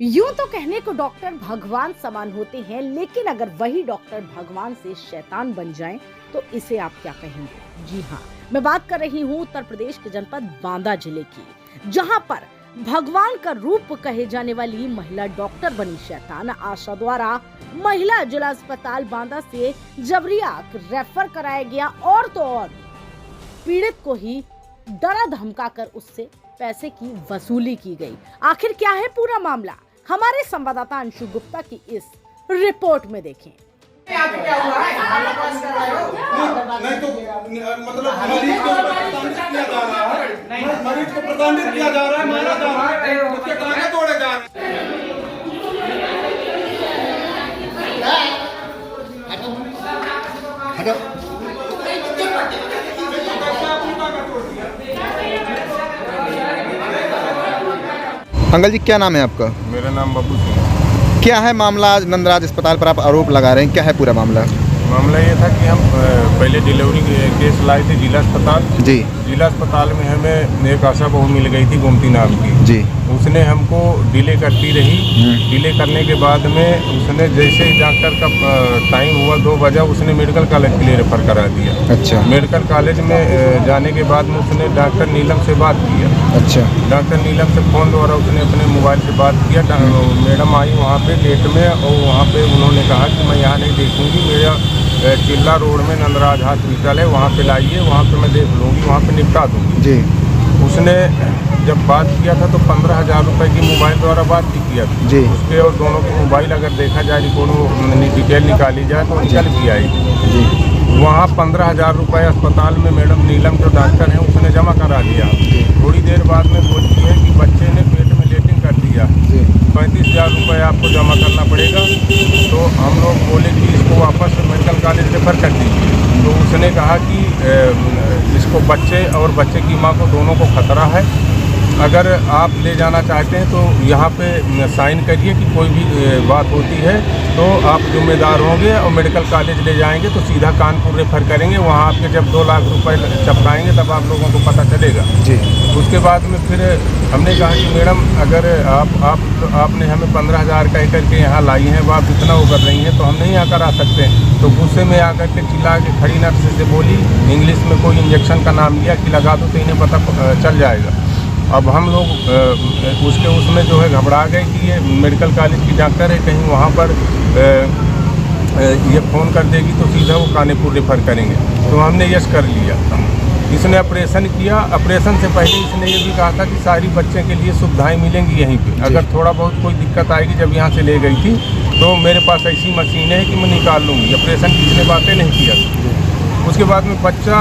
यूं तो कहने को डॉक्टर भगवान समान होते हैं, लेकिन अगर वही डॉक्टर भगवान से शैतान बन जाएं, तो इसे आप क्या कहेंगे? जी हाँ, मैं बात कर रही हूँ उत्तर प्रदेश के जनपद बांदा जिले की, जहां पर भगवान का रूप कहे जाने वाली महिला डॉक्टर बनी शैतान। आशा द्वारा महिला जिला अस्पताल बांदा से जबरिया रेफर कराया गया और तो और पीड़ित को ही डरा धमका कर उससे पैसे की वसूली की गई। आखिर क्या है पूरा मामला, हमारे संवाददाता अंशु गुप्ता की इस रिपोर्ट में देखें। क्या हुआ है? नहीं तो मतलब मरीज को प्रताड़ित किया जा रहा है, मारा जा रहा है, उसके टांगे तोड़े जा रहे हैं। अंकल जी, क्या नाम है आपका? मेरा नाम बब्बू सिंह है। क्या है मामला? आज नंदराज अस्पताल पर आप आरोप लगा रहे हैं, क्या है पूरा मामला? मामला ये था कि हम पहले डिलीवरी केस लाए थे जिला अस्पताल। जी। जिला अस्पताल में हमें एक आशा बहू मिल गई थी गोमती नाम की। जी। उसने हमको डिले करती रही। डिले करने के बाद में उसने जैसे ही डॉक्टर का टाइम हुआ 2 बजे, उसने मेडिकल कॉलेज के लिए रेफर करा दिया। अच्छा। मेडिकल कॉलेज में जाने के बाद में उसने डॉक्टर नीलम से बात किया। अच्छा। डॉक्टर नीलम से फ़ोन द्वारा उसने अपने मोबाइल से बात किया। मैडम आई वहाँ पे लेट में, और वहाँ पे उन्होंने कहा कि मैं यहाँ नहीं देखूँगी, मेरा चिल्ला रोड में नंदराज हॉस्पिटल है, वहाँ पे लाइए, वहाँ पे मैं देख लूँगी, वहाँ पे निपटा दूँगी। जी। उसने जब बात किया था तो 15,000 रुपये की मोबाइल द्वारा बात भी किया था। जी। उसके और दोनों की मोबाइल अगर देखा जाए, रिकॉर्ड डिटेल निकाली जाए तो निकल भी आएगी। जी। वहाँ 15,000 रुपये अस्पताल में मैडम नीलम जो डॉक्टर हैं उसने जमा करा दिया। थोड़ी देर बाद में बोलती है कि बच्चे ने पेट में लेटिंग कर दिया, 35,000 रुपये आपको जमा करना पड़ेगा। तो हम लोग बोले कि इसको वापस मेडिकल कॉलेज रेफर कर दीजिए। तो उसने कहा कि इसको बच्चे और बच्चे की माँ को दोनों को खतरा है, अगर आप ले जाना चाहते हैं तो यहाँ पे साइन करिए कि कोई भी बात होती है तो आप जिम्मेदार होंगे, और मेडिकल कॉलेज ले जाएंगे तो सीधा कानपुर रेफर करेंगे। वहाँ आपके जब 2 लाख रुपए चपकाएंगे तब आप लोगों को पता चलेगा। जी। उसके बाद में फिर हमने कहा कि मैडम अगर आपने हमें 15,000 कह करके यहाँ लाई हैं, वो आप इतना वो कर रही हैं तो हम नहीं यहाँ करा सकते। तो गुस्से में आकर के चिल्ला के खड़ी नर्स से बोली, इंग्लिश में कोई इंजेक्शन का नाम लिया कि लगा दो तो इन्हें पता चल जाएगा। अब हम लोग उसमें जो है घबरा गए कि ये मेडिकल कॉलेज की डॉक्टर है, कहीं वहाँ पर ये फ़ोन कर देगी तो सीधा वो कानपुर रेफर करेंगे। तो हमने यश कर लिया। इसने ऑपरेशन किया। ऑपरेशन से पहले इसने ये भी कहा था कि सारी बच्चे के लिए सुविधाएं मिलेंगी यहीं पे, अगर थोड़ा बहुत कोई दिक्कत आएगी। जब यहाँ से ले गई थी तो मेरे पास ऐसी मशीनें हैं कि मैं निकाल लूँगी। ऑपरेशन की इसने बातें नहीं किया। उसके बाद में बच्चा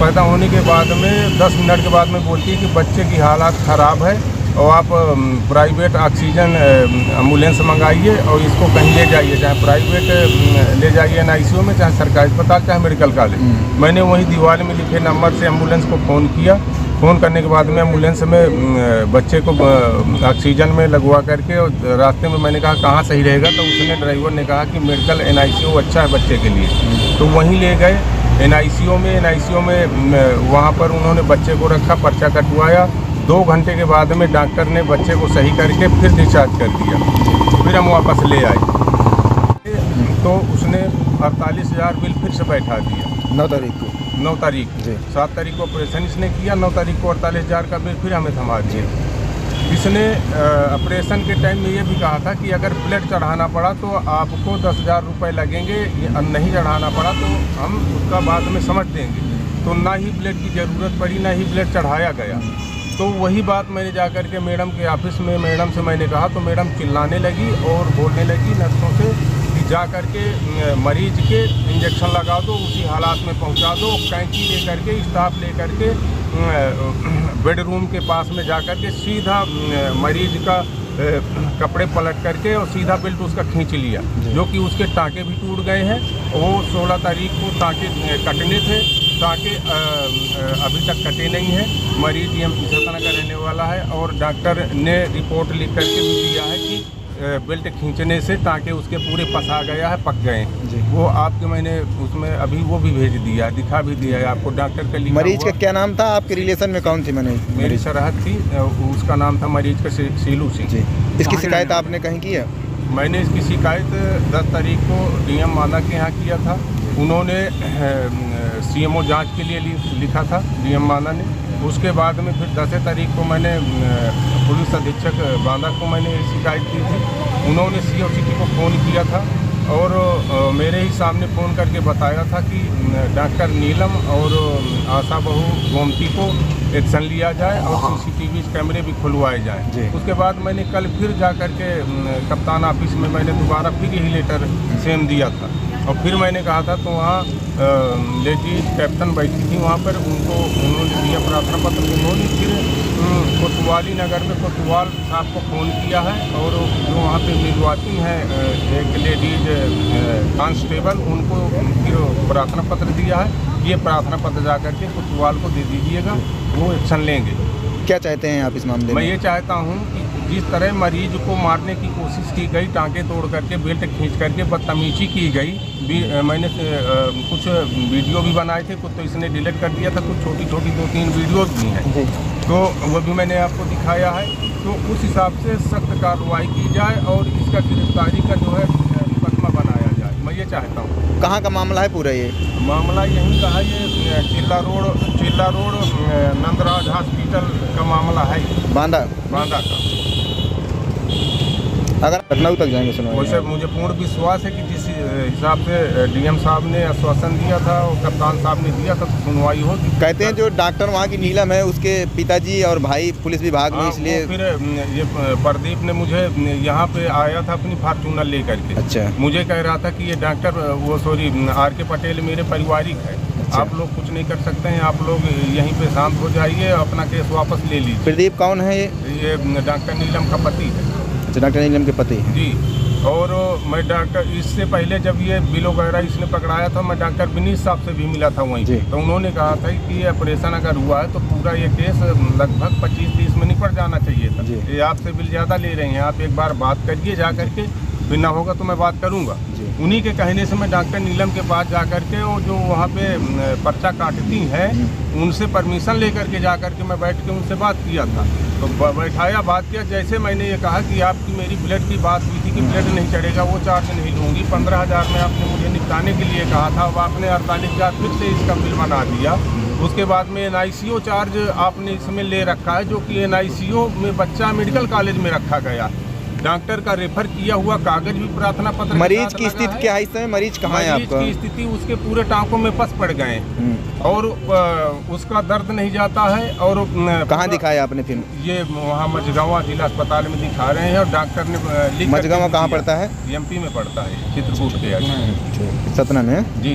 पैदा होने के बाद में 10 मिनट के बाद में बोलती है कि बच्चे की हालत ख़राब है और आप प्राइवेट ऑक्सीजन एम्बुलेंस मंगाइए और इसको कहीं ले जाइए, चाहे प्राइवेट ले जाइए NICU में, चाहे सरकारी अस्पताल, चाहे मेडिकल कॉलेज। मैंने वहीं दीवार में लिखे नंबर से एम्बुलेंस को फ़ोन किया। फ़ोन करने के बाद में एम्बुलेंस में बच्चे को ऑक्सीजन में लगवा करके, और रास्ते में मैंने कहा कहाँ सही रहेगा, तो उसने ड्राइवर ने कहा कि मेडिकल NICU अच्छा है बच्चे के लिए। तो वहीं ले गए NICU में वहाँ पर उन्होंने बच्चे को रखा, पर्चा कटवाया। 2 घंटे के बाद में डॉक्टर ने बच्चे को सही करके फिर डिस्चार्ज कर दिया। फिर हम वापस ले आए तो उसने 48,000 बिल फिर से बैठा दिया। 9 तारीख को। 9 तारीख जी। 7 तारीख को ऑपरेशन इसने किया, 9 तारीख को 48,000 का बिल फिर हमें थमा दिया। इसने ऑपरेशन के टाइम में ये भी कहा था कि अगर ब्लड चढ़ाना पड़ा तो आपको 10,000 रुपये लगेंगे, नहीं चढ़ाना पड़ा तो हम उसका बाद में समझ देंगे। तो ना ही ब्लड की ज़रूरत पड़ी, ना ही ब्लड चढ़ाया गया। तो वही बात मैंने जा कर के मैडम के ऑफिस में मैडम से मैंने कहा, तो मैडम चिल्लाने लगी और बोलने लगी नर्सों से कि जा कर के मरीज के इंजेक्शन लगा दो, उसी हालात में पहुंचा दो। कैंची ले करके, स्टाफ ले करके बेडरूम के पास में जा कर के सीधा मरीज का कपड़े पलट करके और सीधा बेल्ट उसका खींच लिया, जो कि उसके टाँके भी टूट गए हैं। वो 16 तारीख को टाँके कटने थे, टाँके अभी तक कटे नहीं हैं। मरीज ये सतना का रहने वाला है और डॉक्टर ने रिपोर्ट लिख करके भी दिया है कि बेल्ट खींचने से, ताकि उसके पूरे फंसा गया है, पक गए जी। वो आपके मैंने उसमें अभी वो भी भेज दिया, दिखा भी दिया है आपको, डॉक्टर का लिखा मरीज हुआ। का क्या नाम था? आपके रिलेशन में कौन थी? मेरी सरहद थी, उसका नाम था मरीज का सीलू सिंह। जी। इसकी शिकायत आपने कहीं की है? मैंने इसकी शिकायत 10 तारीख को डीएम माना के यहाँ किया था। उन्होंने सीएमओ जांच के लिए लिखा था डीएम माना ने। उसके बाद में फिर 10 तारीख को मैंने पुलिस अधीक्षक बांदा को मैंने शिकायत की थी। उन्होंने सीओ सिटी को फ़ोन किया था और मेरे ही सामने फ़ोन करके बताया था कि डॉक्टर नीलम और आशा बहू गोमती को एक्शन लिया जाए और सीसीटीवी कैमरे भी खुलवाए जाएं। उसके बाद मैंने कल फिर जा कर के कप्तान ऑफिस में मैंने दोबारा फिर यही लेटर सेम दिया था और फिर मैंने कहा था तो वहाँ लेडीज कैप्टन बैठी थी वहाँ पर, उन्होंने दिया प्रार्थना पत्र। उन्होंने फिर कोतवाली नगर में कोतवाल साहब को फ़ोन किया है और जो वहाँ पे निर्वाचित हैं एक लेडीज कांस्टेबल, उनको फिर प्रार्थना पत्र दिया है। ये प्रार्थना पत्र जा करके कोतवाल को दे दीजिएगा, वो एक्शन लेंगे। क्या चाहते हैं आप इस मामले में? मैं ये चाहता हूँ कि जिस तरह मरीज को मारने की कोशिश की गई, टाँके तोड़ करके, बेल्ट खींच करके बदतमीजी की गई, मैंने कुछ वीडियो भी बनाए थे, कुछ तो इसने डिलीट कर दिया था, कुछ छोटी छोटी 2-3 वीडियोज़ भी हैं, तो वो भी मैंने आपको दिखाया है। तो उस हिसाब से सख्त कार्रवाई की जाए और इसका गिरफ्तारी का जो है मुकदमा बनाया जाए, मैं ये चाहता हूँ। कहाँ का मामला है पूरा ये? मामला यहीं का है, ये चिल्ला रोड नंदराज हॉस्पिटल का मामला है, बांदा का। अगर लखनऊ तक जाएंगे सुनवाई? वैसे मुझे पूर्ण विश्वास है कि जिस हिसाब से डीएम साहब ने आश्वासन दिया था और कप्तान साहब ने दिया था तो सुनवाई होगी। कहते हैं जो डॉक्टर वहाँ की नीलम है, उसके पिताजी और भाई पुलिस विभाग में, इसलिए फिर ये प्रदीप ने मुझे यहाँ पे आया था अपनी फॉर्चूनर लेकर के। अच्छा। मुझे कह रहा था कि ये डॉक्टर आर.के. पटेल मेरे पारिवारिक है। अच्छा। आप लोग कुछ नहीं कर सकते हैं, आप लोग यहीं पे शांत हो जाइए, अपना केस वापस ले लीजिए। प्रदीप कौन है ये डॉक्टर नीलम का पति है। डॉक्टर नीलम के पति हैं जी। और मैं डॉक्टर, इससे पहले जब ये बिल वगैरह इसने पकड़ाया था, मैं डॉक्टर विनीत साहब से भी मिला था वहीं पे, तो उन्होंने कहा था कि ये ऑपरेशन अगर हुआ है तो पूरा ये केस लगभग 25-30 में निपट जाना चाहिए था। ये आपसे बिल ज़्यादा ले रहे हैं, आप एक बार बात करिए जा करके, फिर ना होगा तो मैं बात करूँगा। उन्हीं के कहने से मैं डॉक्टर नीलम के पास जा करके, और जो वहाँ पे पर्चा काटती हैं उनसे परमिशन लेकर के जा करके मैं बैठ के उनसे बात किया था। तो बैठाया, बात किया, जैसे मैंने ये कहा कि आपकी मेरी ब्लड की बात हुई थी कि ब्लड नहीं चढ़ेगा, वो चार्ज नहीं लूँगी, 15,000 में आपने मुझे निपटाने के लिए कहा था, अब आपने 48,000 फिर से इसका बिल बना दिया। उसके बाद में NICO चार्ज आपने इसमें ले रखा है, जो कि NICO में बच्चा मेडिकल कॉलेज में रखा गया। डॉक्टर का रेफर किया हुआ कागज भी प्रार्थना पत्र। मरीज की स्थिति क्या है इस समय? मरीज कहाँ है आपका? मरीज की स्थिति, उसके पूरे टाँकों में पस पड़ गए और उसका दर्द नहीं जाता है। और कहाँ दिखाया आपने फिर? ये वहाँ मझगाँव जिला अस्पताल में दिखा रहे हैं और डॉक्टर ने लिख। मझगाँव कहाँ पड़ता है? MP में पड़ता है, चित्रकूट के आगे, सतना में। जी।